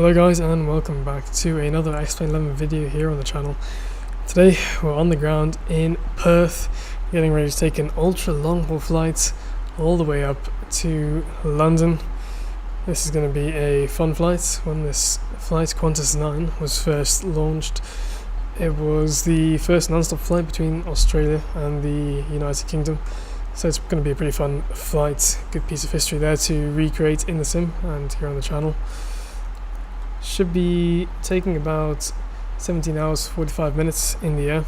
Hello guys, and welcome back to another Explain 11 video here on the channel. Today we're on the ground in Perth, getting ready to take an ultra long haul flight all the way up to London. This is going to be a fun flight. When this flight, Qantas 9, was first launched, it was the first non-stop flight between Australia and the United Kingdom. So it's going to be a pretty fun flight, good piece of history there to recreate in the sim and here on the channel. Should be taking about 17 hours 45 minutes in the air.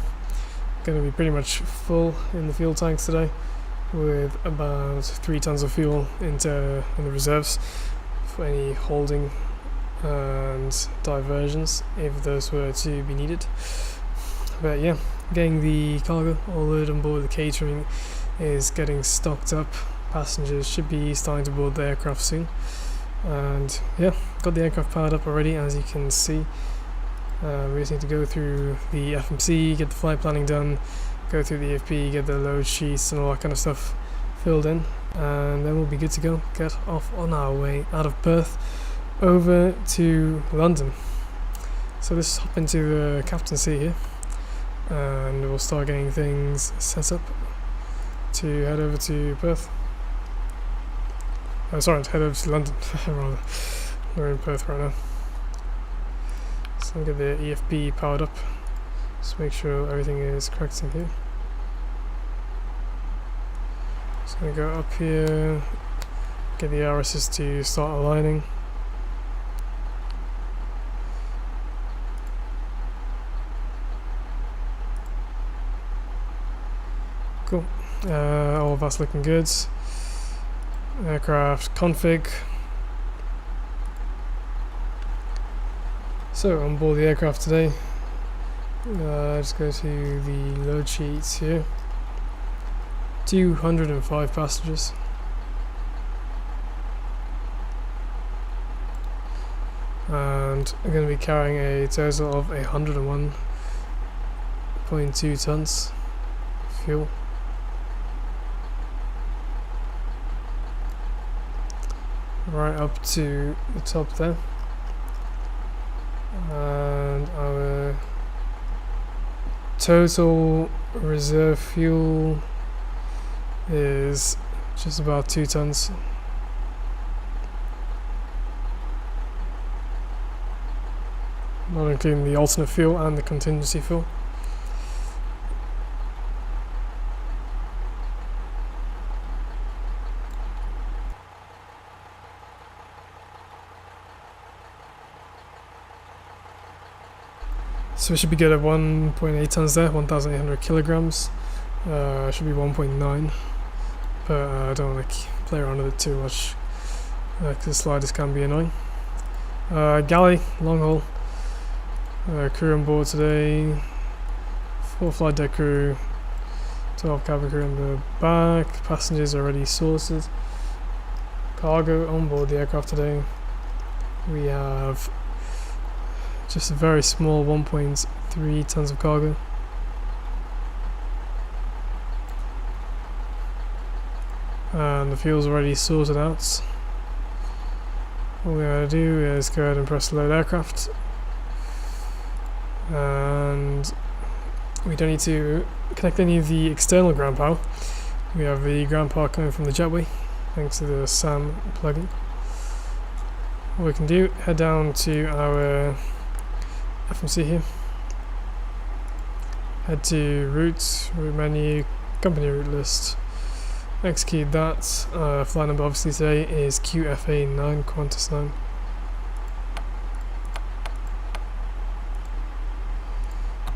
Going to be pretty much full in the fuel tanks today, with about 3 tons of fuel in the reserves for any holding and diversions if those were to be needed. But yeah, getting the cargo all loaded on board. The catering is getting stocked up. Passengers should be starting to board the aircraft soon. And yeah, got the aircraft powered up already, as you can see. We just need to go through the FMC, get the flight planning done, go through the EFP, get the load sheets and all that kind of stuff filled in, and then we'll be good to go. Get off on our way out of Perth over to London. So let's hop into the captain's seat here, and we'll start getting things set up to head over to Perth. Sorry, to head over to London, rather. We're in Perth right now. So I'll get the EFP powered up. Just make sure everything is correct in here. So I'm going to go up here, get the RSs to start aligning. Cool. All of that's looking good. Aircraft config. So on board the aircraft today, just go to the load sheets here. 205 passengers. And I'm going to be carrying a total of 101.2 tons of fuel. Right up to the top there, and our total reserve fuel is just about 2 tons. Not including the alternate fuel and the contingency fuel. So we should be good at 1.8 tons there, 1,800 kilograms. Should be 1.9, but I don't want to play around with it too much because the sliders can be annoying. Galley, long haul. Crew on board today. 4 flight deck crew, 12 cabin crew in the back. Passengers already sorted. Cargo on board the aircraft today. We have just a very small 1.3 tons of cargo. And the fuel's already sorted out. All we gotta do is go ahead and press load aircraft. And we don't need to connect any of the external ground power. We have the ground power coming from the jetway, thanks to the SAM plugin. What we can do, head down to our FMC here, head to route menu, company route list, execute that. Flight number obviously today is QFA9, Qantas 9.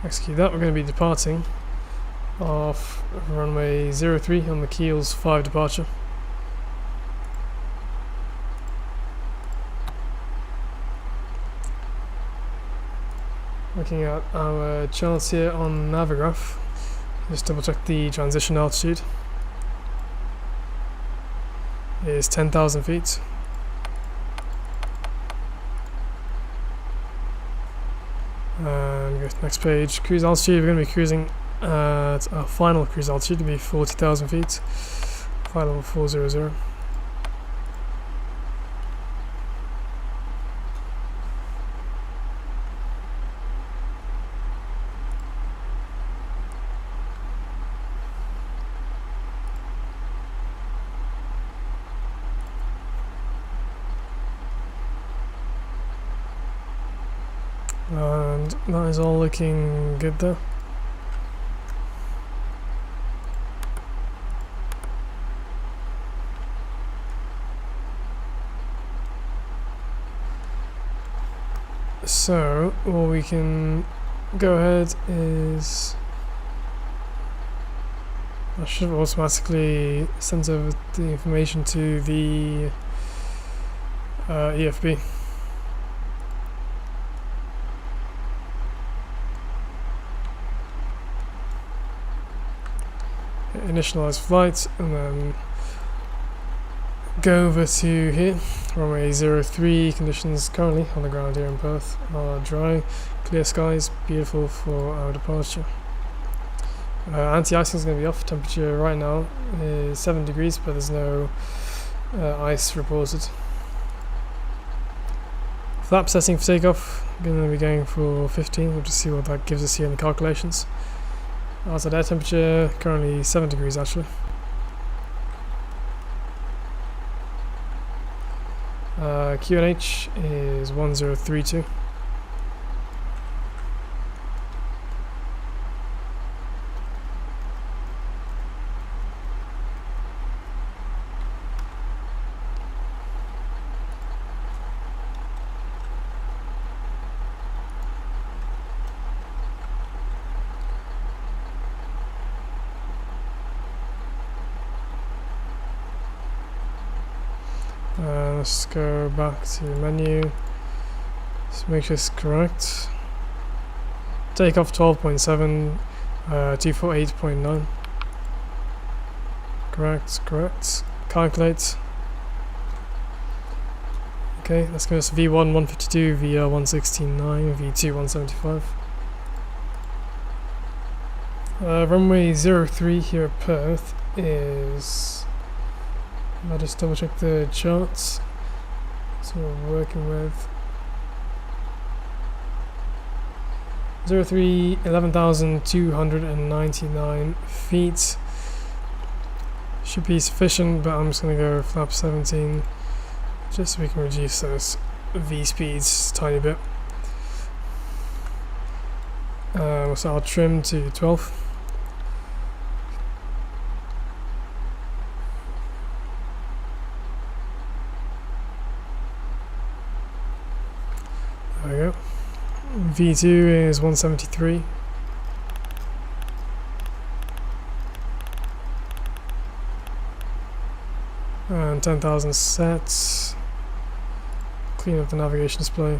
Execute that. We're going to be departing off runway 03 on the Keels 5 departure. Looking at our charts here on Navigraph, just double check the transition altitude is 10,000 feet. And go to the next page, cruise altitude. We're going to be cruising at our final cruise altitude to be 40,000 feet, flight level 400. And that is all looking good there. So what we can go ahead is I should have automatically sent over the information to the EFB. Initialize flight and then go over to here. Runway 03, conditions currently on the ground here in Perth are dry, clear skies, beautiful for our departure. Anti-icing is going to be off. Temperature right now is 7 degrees, but there's no ice reported. Flap setting for takeoff, going to be going for 15. We'll just see what that gives us here in the calculations. Outside air temperature, currently 7 degrees actually. QNH is 1032. Let's go back to menu. Let's make sure it's correct. Takeoff 12.7, 248.9. Correct. Calculate. Okay, let's go to V1 152, VR 169, V2 175. Runway 03 here at Perth is. I'll just double check the charts. So we're working with 03 11,299 feet. Should be sufficient, but I'm just going to go flap 17 just so we can reduce those V speeds a tiny bit. So I'll trim to 12. There we go. V2 is 173. And 10,000 sets. Clean up the navigation display.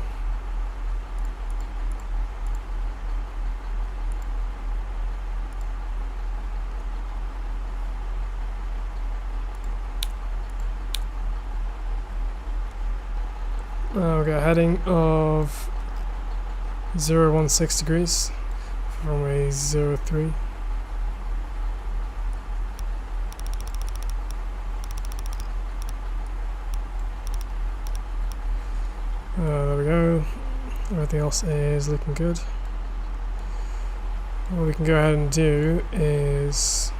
We got a heading of 016 degrees from runway 03. There we go. Everything else is looking good. What we can go ahead and do is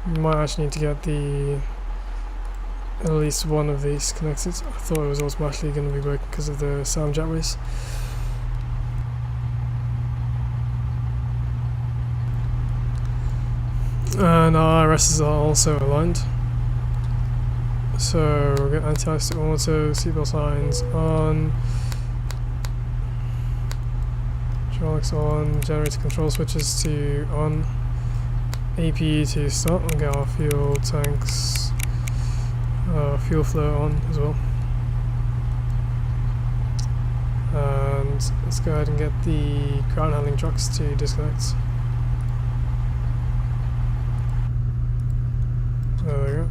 we might actually need to get at least one of these connected. I thought it was automatically going to be working because of the sound jetways. And our RSs are also aligned. So we'll get anti-ice to auto, seatbelt signs on, hydraulics on, generator control switches to on, AP to start, and get our fuel tanks, fuel flow on as well. And let's go ahead and get the ground handling trucks to disconnect. There we go.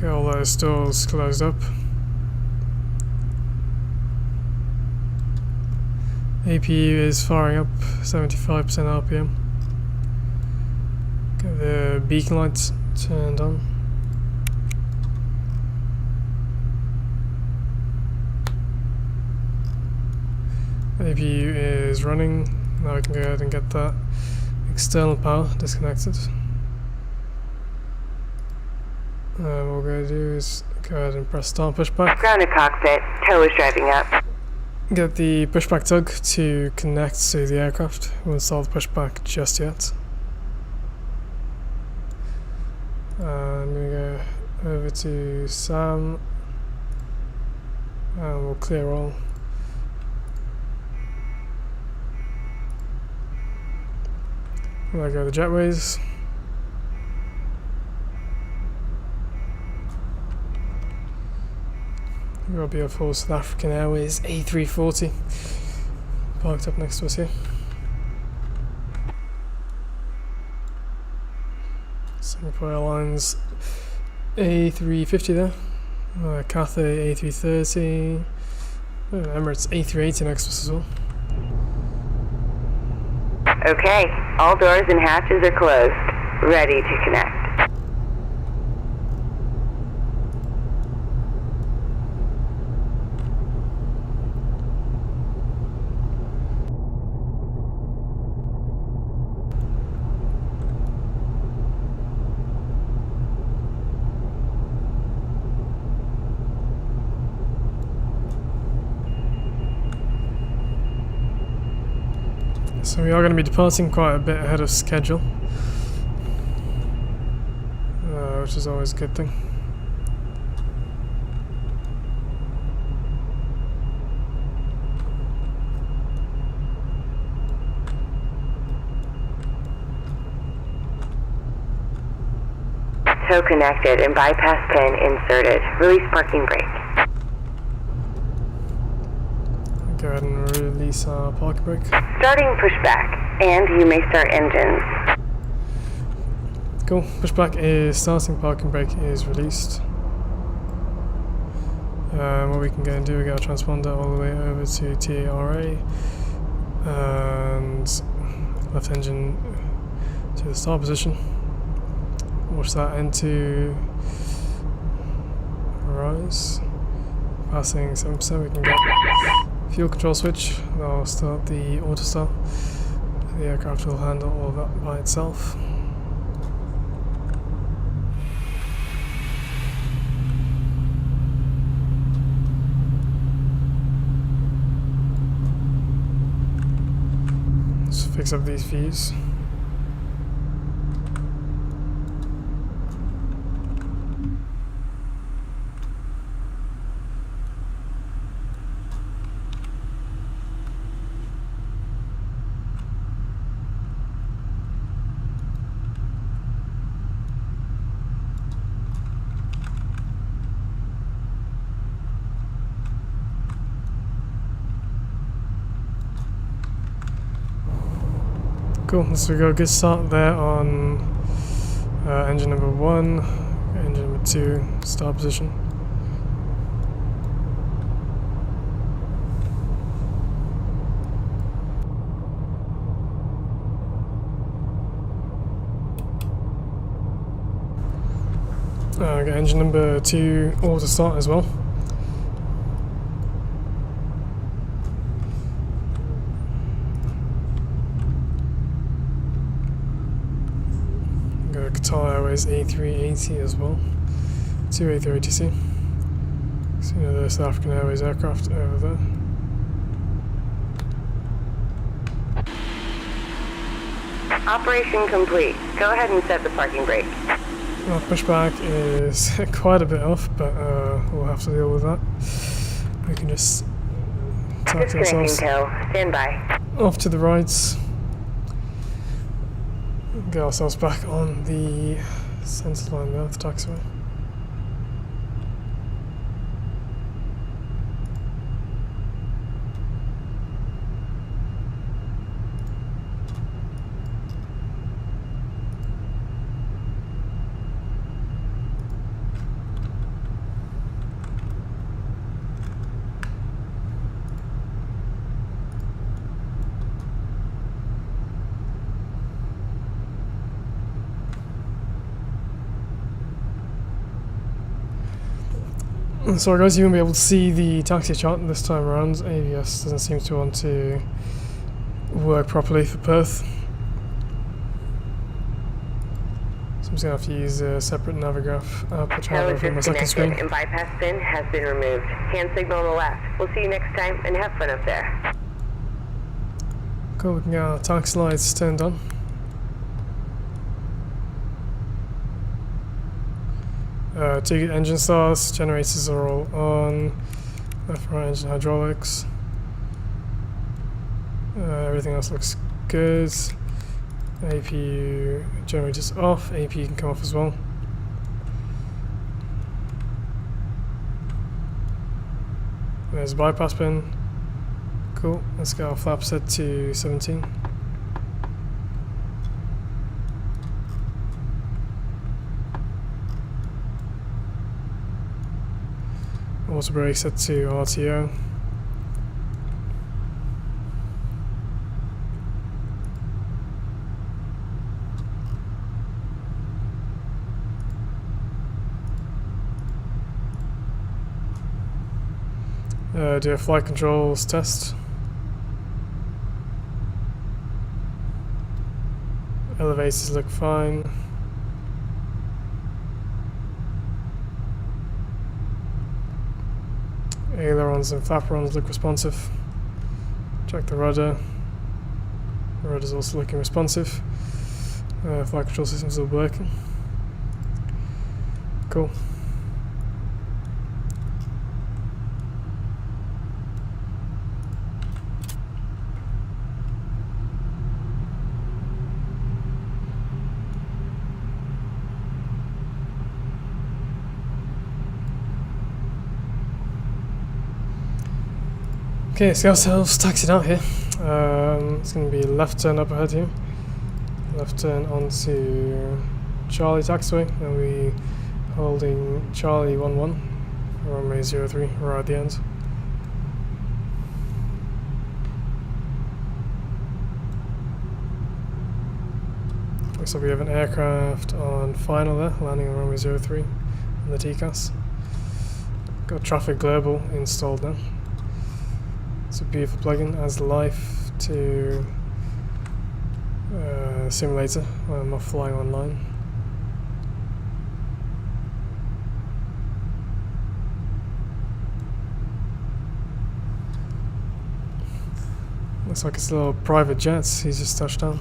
Get all those doors closed up. APU is firing up, 75% RPM. Got the beacon lights turned on. APU is running. Now we can go ahead and get that external power disconnected. What we're going to do is go ahead and press start pushback. Grounded cockpit, tow is driving up. Get the pushback tug to connect to the aircraft. We'll install the pushback just yet. I'm going to go over to SAM and we'll clear all. Let go of the jetways. We'll be a full South African Airways A340 parked up next to us here. Singapore Airlines A350 there. Cathay A330. Emirates A380 next to us as well. Okay, all doors and hatches are closed. Ready to connect. So we are going to be departing quite a bit ahead of schedule, which is always a good thing. Tow connected and bypass pin inserted. Release parking brake. Go ahead and release our parking brake. Starting pushback, and you may start engines. Cool. Pushback is starting, parking brake is released. What we can go and do, we got a transponder all the way over to TARA and left engine to the start position. Watch that into rise. Passing 7%, we can get fuel control switch. That'll start the auto start. The aircraft will handle all of that by itself. Let's fix up these views. Cool, so we got a good start there on engine number 1, engine number 2, start position. Got engine number 2 auto start as well. Qatar Airways A380 as well. 2 A380C. So you know the South African Airways aircraft over there. Operation complete. Go ahead and set the parking brake. Our pushback is quite a bit off, but we'll have to deal with that. We can just tack ourselves tow. Stand by. off to the right. Get ourselves back on the centre line there, the taxiway. Sorry guys, you won't be able to see the taxi chart this time around. ABS doesn't seem to want to work properly for Perth. So I'm just going to have to use a separate Navigraph app, which I have over on my second screen. And bypass bin has been removed. Hand signal on the left. We'll see you next time and have fun up there. Cool, we can get our taxi lights turned on. Two engine starts, generators are all on, left, right engine hydraulics. Everything else looks good. APU generators off, APU can come off as well. There's a bypass bin. Cool, let's get our flap set to 17. Water brake set to RTO. Do a flight controls test. Elevators look fine. Ailerons and flaperons look responsive. Check the rudder. The rudder's also looking responsive. Flight control systems are working. Cool. Okay, let's get ourselves taxied out here. It's going to be left turn up ahead here. Left turn onto Charlie taxiway, and we'll be holding Charlie 11, runway 03, right at the end. Looks like we have an aircraft on final there, landing on runway 03 on the TCAS. Got Traffic Global installed now. It's a beautiful plugin, adds life to simulator when I'm not flying online. Looks like it's a little private jet he's just touched down.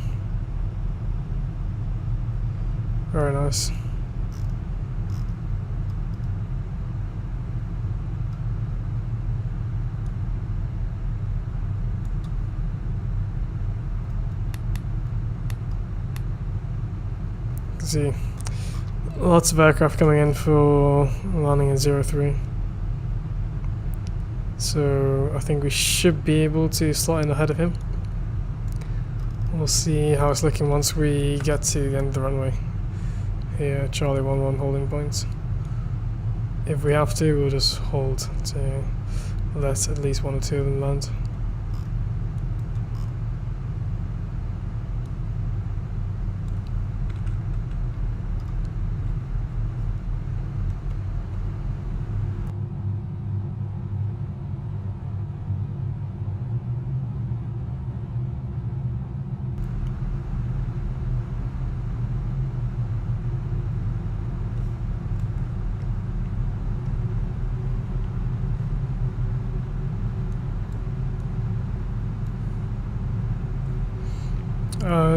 Very nice. See lots of aircraft coming in for landing in 03, so I think we should be able to slot in ahead of him. We'll see how it's looking once we get to the end of the runway here, Charlie 11 holding points. If we have to, we'll just hold to let at least one or two of them land.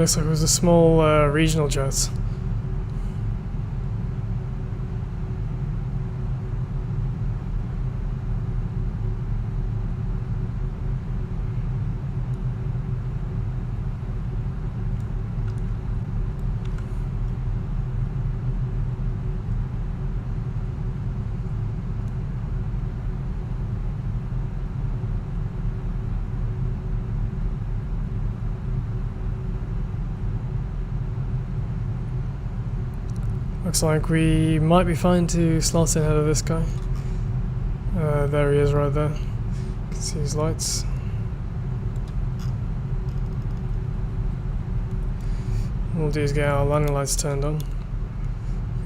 Looks like it was a small regional jet. Looks like we might be fine to slot in ahead of this guy. There he is right there. You can see his lights. What we'll do is get our landing lights turned on.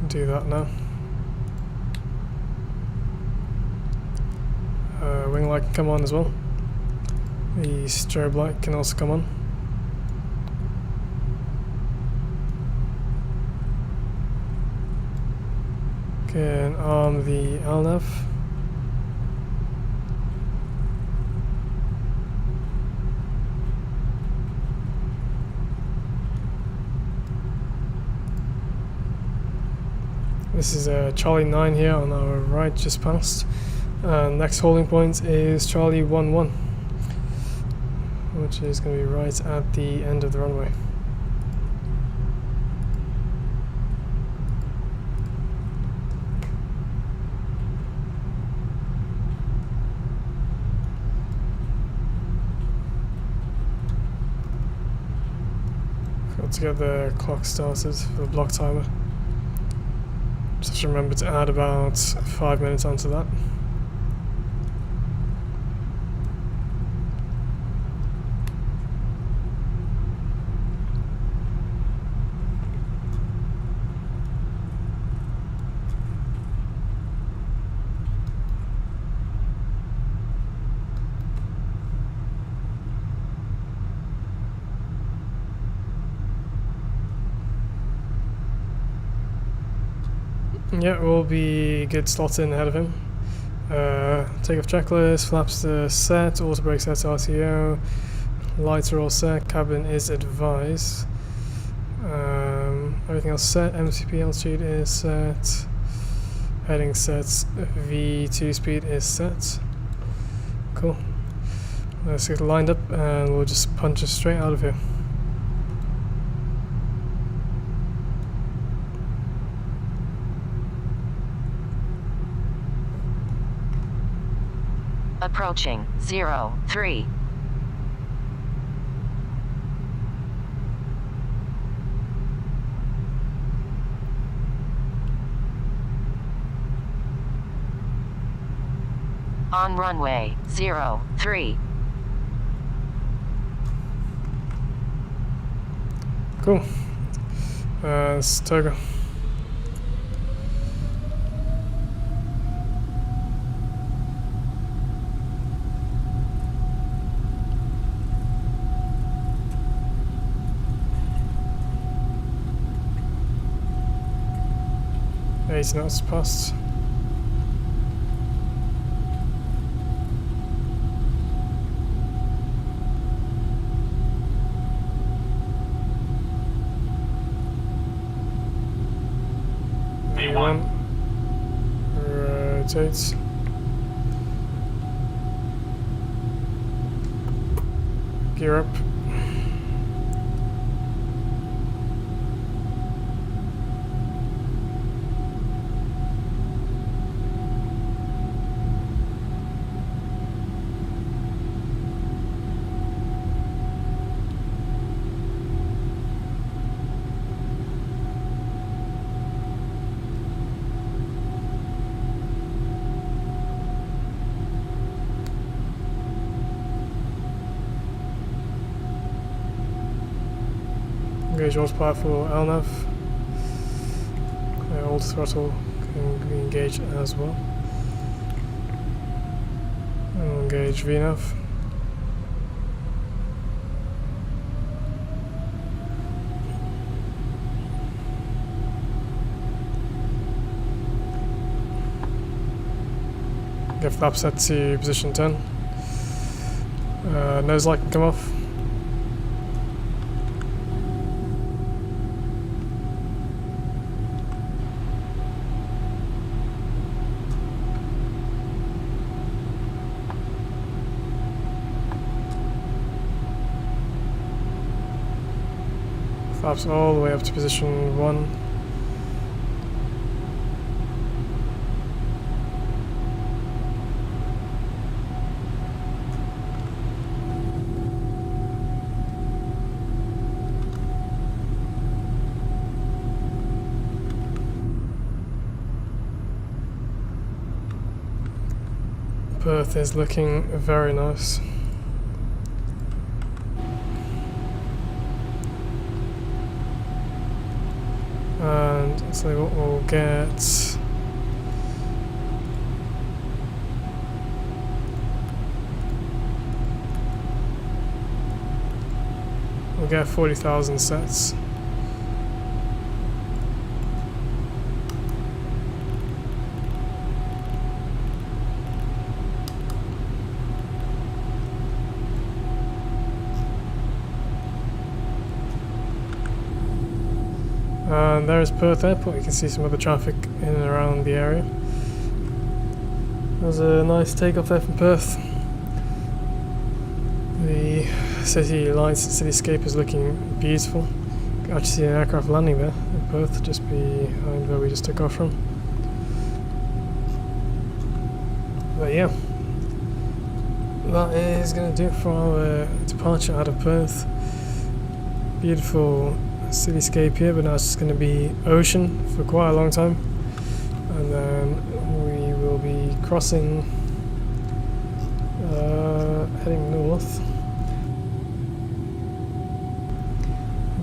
Do that now. wing light can come on as well. The strobe light can also come on. Can arm the LNAV. This is Charlie 9 here on our right, just past. Next holding point is Charlie 11, which is going to be right at the end of the runway. Got to get the clock started for the block timer. Just remember to add about 5 minutes onto that. Yeah, we'll be good slots in ahead of him. Takeoff checklist, flaps are set, auto brake set, RTO, lights are all set, cabin is advised. Everything else set, MCP altitude is set, heading set, V2 speed is set. Cool. Let's get lined up and we'll just punch it straight out of here. Approaching 03. On runway 03. Cool. It's Togo. Eight knots past. V1. Rotate. Gear up. Engage horsepower for LNAV. Old throttle can be engaged as well. And we'll engage VNAV. Get flap set to position 10. Nose light can come off. Flaps all the way up to position 1. Perth is looking very nice. And so what we'll get we'll get 40,000 sets. And there's Perth Airport. You can see some other traffic in and around the area. There's a nice takeoff there from Perth. The city lights, cityscape is looking beautiful. You can actually see an aircraft landing there in Perth, just behind where we just took off from. But yeah, that is going to do it for our departure out of Perth. Beautiful cityscape here, but now it's just going to be ocean for quite a long time, and then we will be crossing, heading north.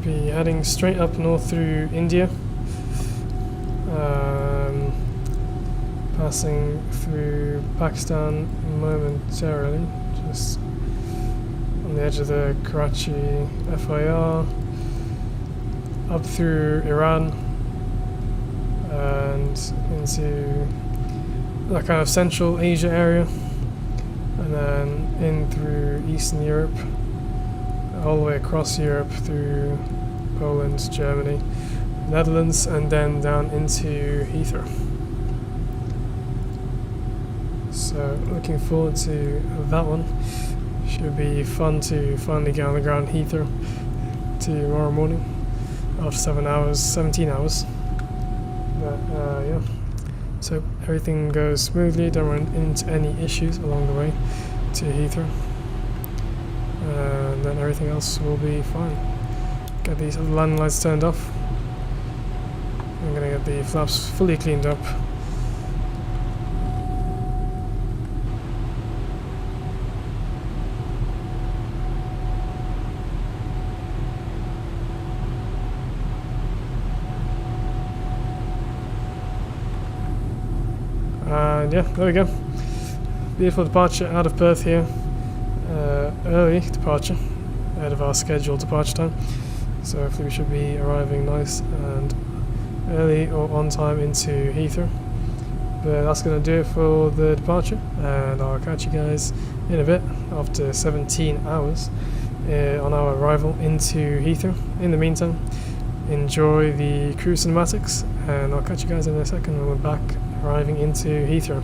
Be heading straight up north through India, passing through Pakistan momentarily, just on the edge of the Karachi FIR, up through Iran and into that kind of Central Asia area, and then in through Eastern Europe, all the way across Europe through Poland, Germany, Netherlands, and then down into Heathrow. So looking forward to that one. Should be fun to finally get on the ground in Heathrow tomorrow morning after 17 hours. But yeah, so everything goes smoothly, don't run into any issues along the way to Heathrow, and then everything else will be fine. Get these landing lights turned off. I'm gonna get the flaps fully cleaned up. And yeah, there we go. Beautiful departure out of Perth here. Early departure, ahead of our scheduled departure time. So hopefully we should be arriving nice and early or on time into Heathrow. But that's going to do it for the departure, and I'll catch you guys in a bit after 17 hours on our arrival into Heathrow. In the meantime, enjoy the cruise cinematics, and I'll catch you guys in a second when we're back arriving into Heathrow.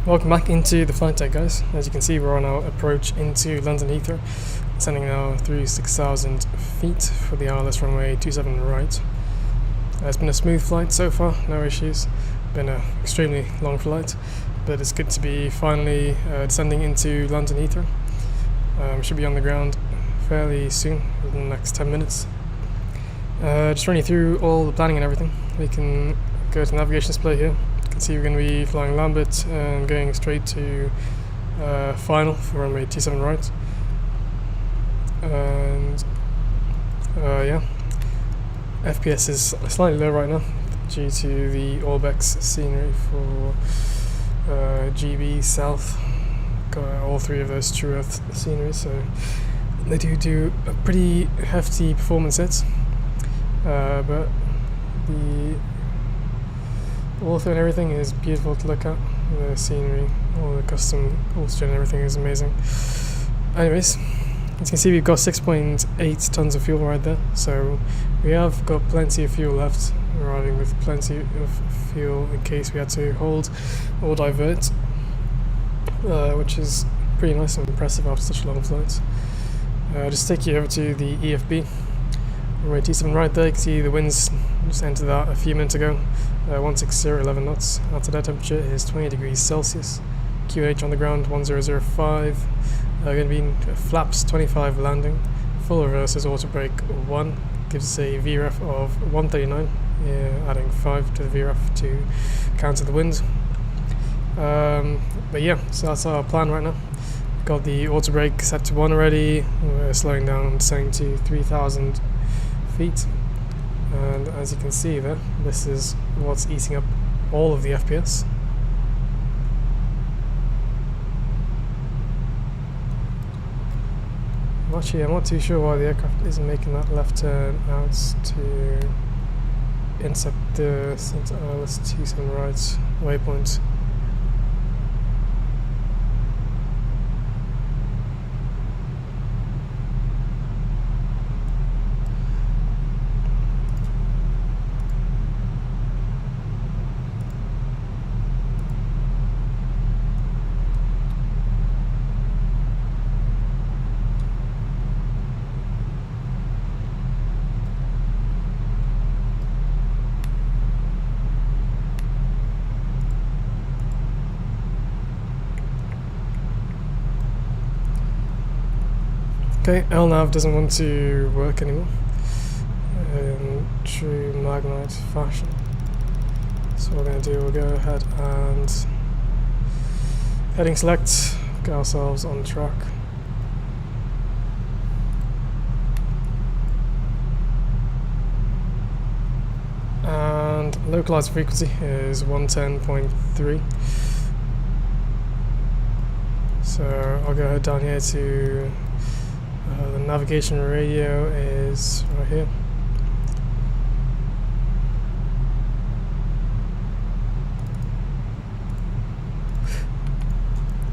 Welcome back into the flight deck, guys. As you can see, we're on our approach into London Heathrow, descending now through 6,000 feet for the ILS runway 27 right. It's been a smooth flight so far, no issues. Been an extremely long flight, but it's good to be finally descending into London Heathrow. Should be on the ground fairly soon, within the next 10 minutes. Just running through all the planning and everything. We can go to navigation display here. You can see we're going to be flying Lambert and going straight to final for runway 27 right. And yeah, FPS is slightly low right now due to the Orbex scenery for GB South. Got all three of those True Earth sceneries, so they do a pretty hefty performance hit. But the author and everything is beautiful to look at. The scenery, all the custom oxygen and everything is amazing. Anyways, as you can see, we've got 6.8 tons of fuel right there, so we have got plenty of fuel left, arriving with plenty of fuel in case we had to hold or divert, which is pretty nice and impressive after such a long flight. Just take you over to the EFB. Runway 27 right there. You can see the winds just entered that a few minutes ago. 160, 11 knots. Outside air temperature is 20 degrees Celsius. QH on the ground 1005. Going to be in flaps 25 landing. Full reverses auto brake 1. Gives us a VREF of 139. Adding 5 to the VREF to counter the wind. But yeah, so that's our plan right now. Got the auto brake set to 1 already. We're slowing down, descending to 3,000 feet, and as you can see there, this is what's eating up all of the FPS. Actually, I'm not too sure why the aircraft isn't making that left turn out to intercept the ILS 27 right waypoint. Okay, LNAV doesn't want to work anymore in true Magknight fashion. So what we're going to do, we'll go ahead and heading select, get ourselves on track. And localized frequency is 110.3. So I'll go ahead down here to the navigation radio is right here.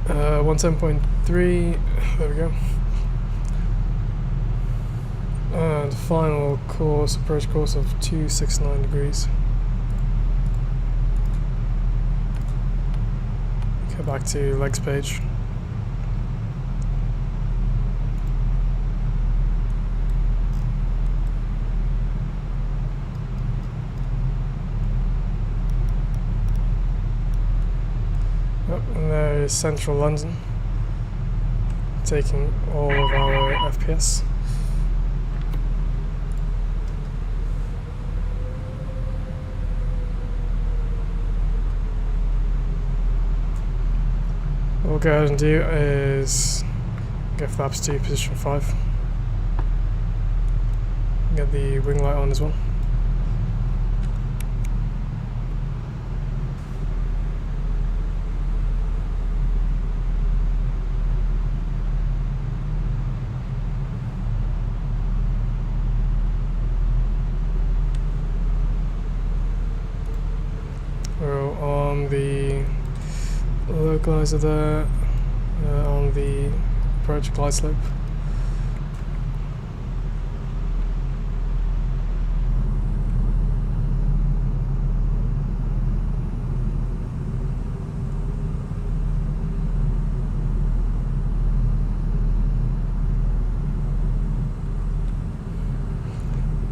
Uh, 110.3, there we go. And final course, approach course of 269 degrees. Go back to legs page. And there is central London, taking all of our FPS. What we'll go ahead and do is get flaps to position 5. Get the wing light on as well. We're on the localizer there, on the approach glide slope.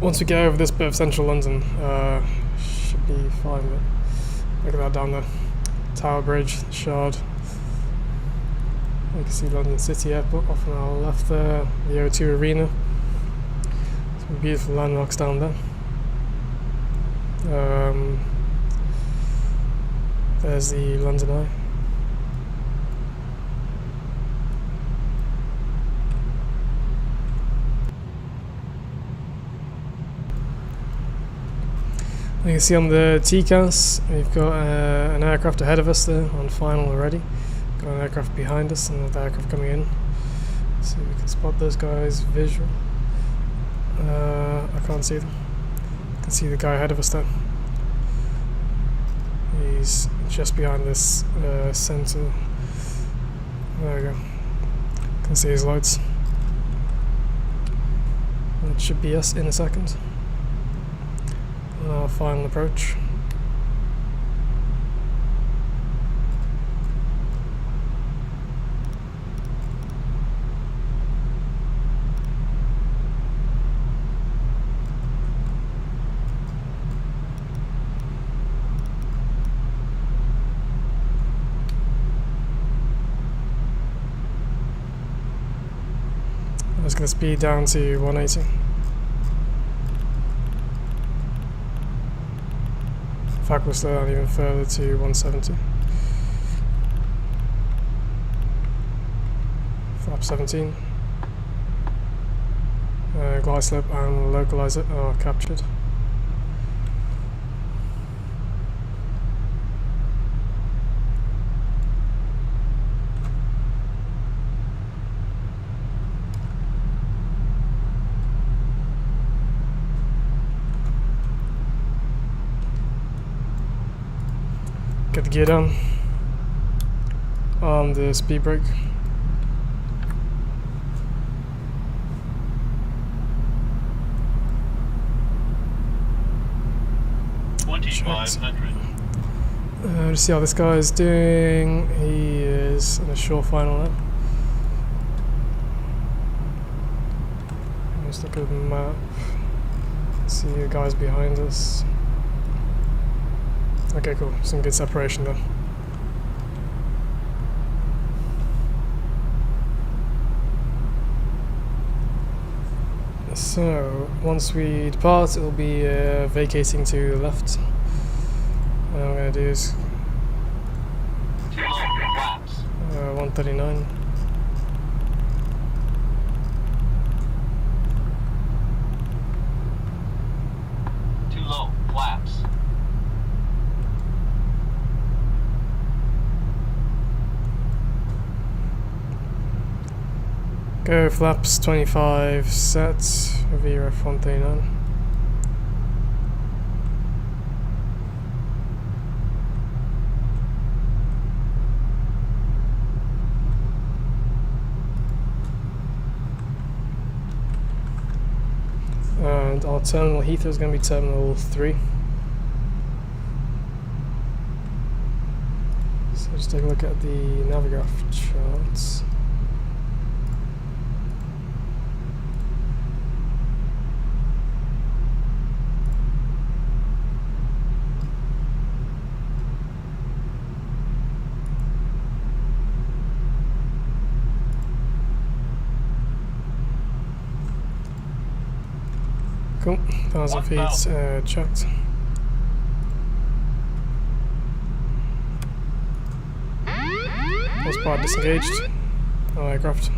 once we get over this bit of central London, should be fine. But look at that down there, Tower Bridge, Shard. You can see London City Airport off on our left there, the O2 Arena. Some beautiful landmarks down there. There's the London Eye. You can see on the TCAS, we've got an aircraft ahead of us there on final already. Got an aircraft behind us and another aircraft coming in. So we can spot those guys visual. I can't see them. I can see the guy ahead of us there. He's just behind this centre. There we go. Can see his lights. That should be us in a second. Our final approach. I'm just going to speed down to 180. In fact, we'll slow down even further to 170. Flap 17. Glide slope and localizer are captured. Get the gear down on the speed brake. Just see how this guy is doing. He is in a short final now. Let's look at the map. See the guys behind us. Okay, cool. Some good separation there. So, once we depart, it will be vacating to the left. And what I'm going to do is 139. Too low, flaps. Go flaps 25 set, VRF 139. And our terminal Heathrow is going to be terminal 3. So just take a look at the Navigraph charts. Cool, 1,000 feet checked. Horsepower disengaged. No aircraft.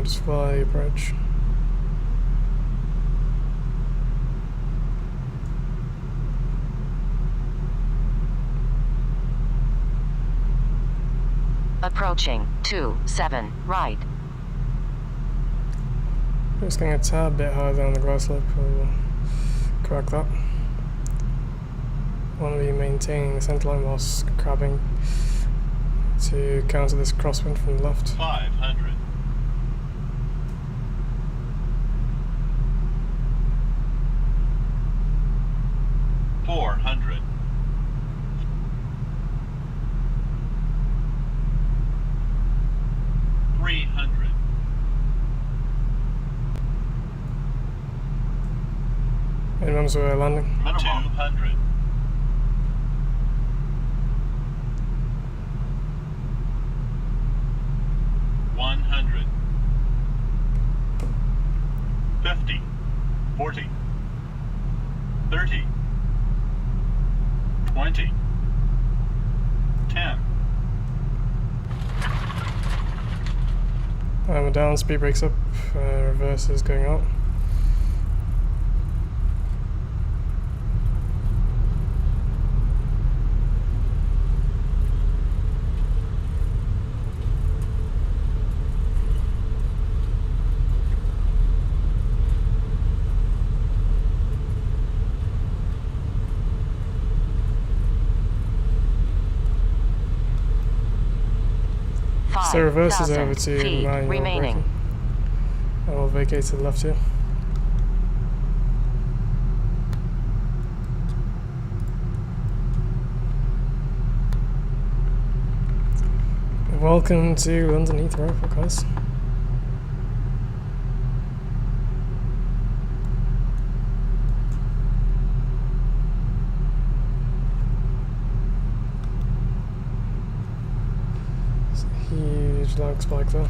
Just fly approach. Approaching 27 right. Just going a tad bit higher down the glide slope. We'll correct that. Want to be maintaining the centre line whilst crabbing to counter this crosswind from the left. 500. Minimums we're landing. Minimum. 200. $100. 50. 40. 30. 20. 10. We're down, speed brakes up, reverse is going out. So reverses over to feet manual remaining. braking. I will vacate to the left here. Welcome to London Heathrow Airport, guys. Huge lag spike there.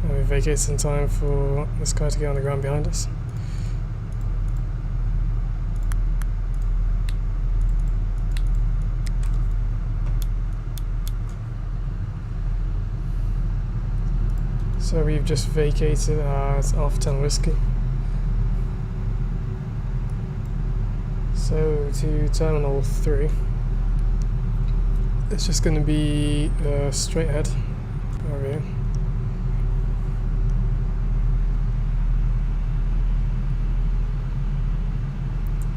And we vacated in time for this guy to get on the ground behind us. So we've just vacated at Alpha 10 Whiskey. So to Terminal 3. It's just going to be straight ahead over here.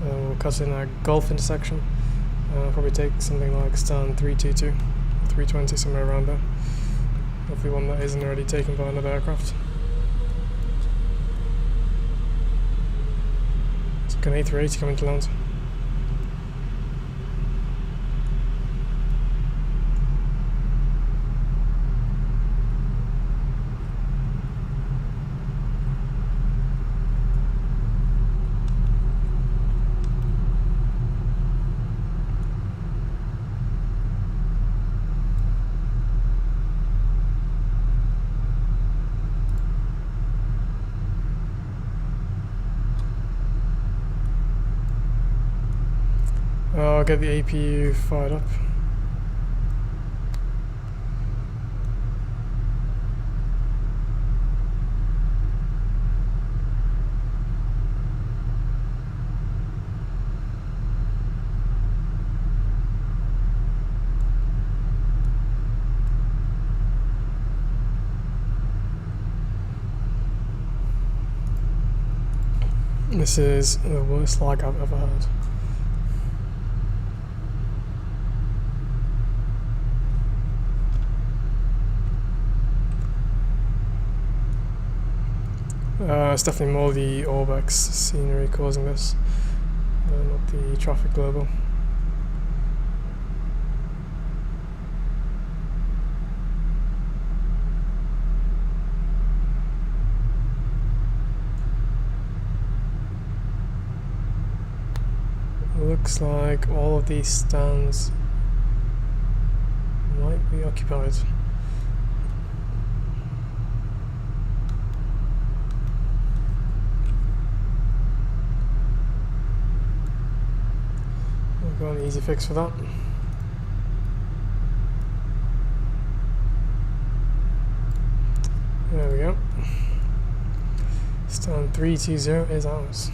We'll cut in a Gulf intersection. Probably take something like stand 322 or 320, somewhere around there. Hopefully one that isn't already taken by another aircraft. It's an A380 coming to land. I'll get the APU fired up. This is the worst lag I've ever had. It's definitely more the Orbex scenery causing this, not the traffic global. Looks like all of these stands might be occupied. We've got an easy fix for that. There we go. Stand 320 is ours.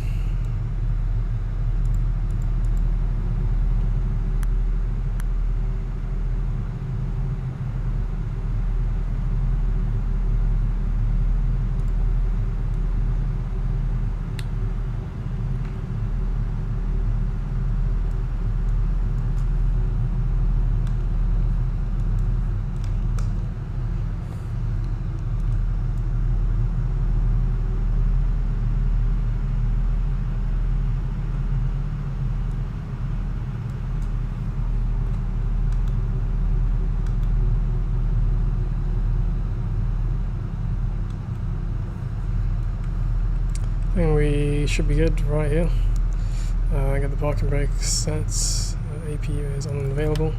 we should be good right here. I got the parking brake set. AP is unavailable.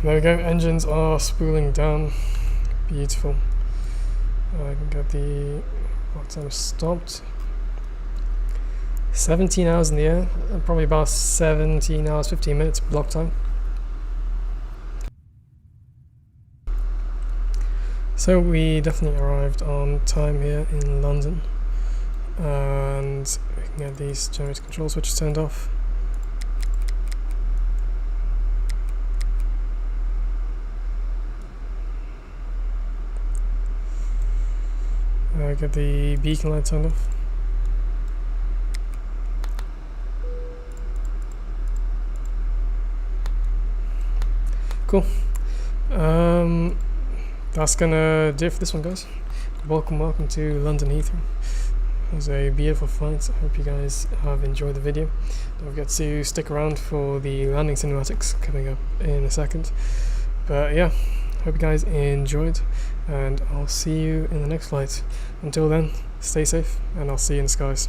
There we go, engines are spooling down. Beautiful. I can get the block time stopped. 17 hours in the air, probably about 17 hours, 15 minutes block time. So we definitely arrived on time here in London. And we can get these generator control switches turned off. Get the beacon light turned off. Cool. That's gonna do it for this one, guys. Welcome to London Heathrow. It was a beautiful flight. I hope you guys have enjoyed the video. Don't forget to stick around for the landing cinematics coming up in a second. But yeah, hope you guys enjoyed, and I'll see you in the next flight. Until then, stay safe, and I'll see you in the skies.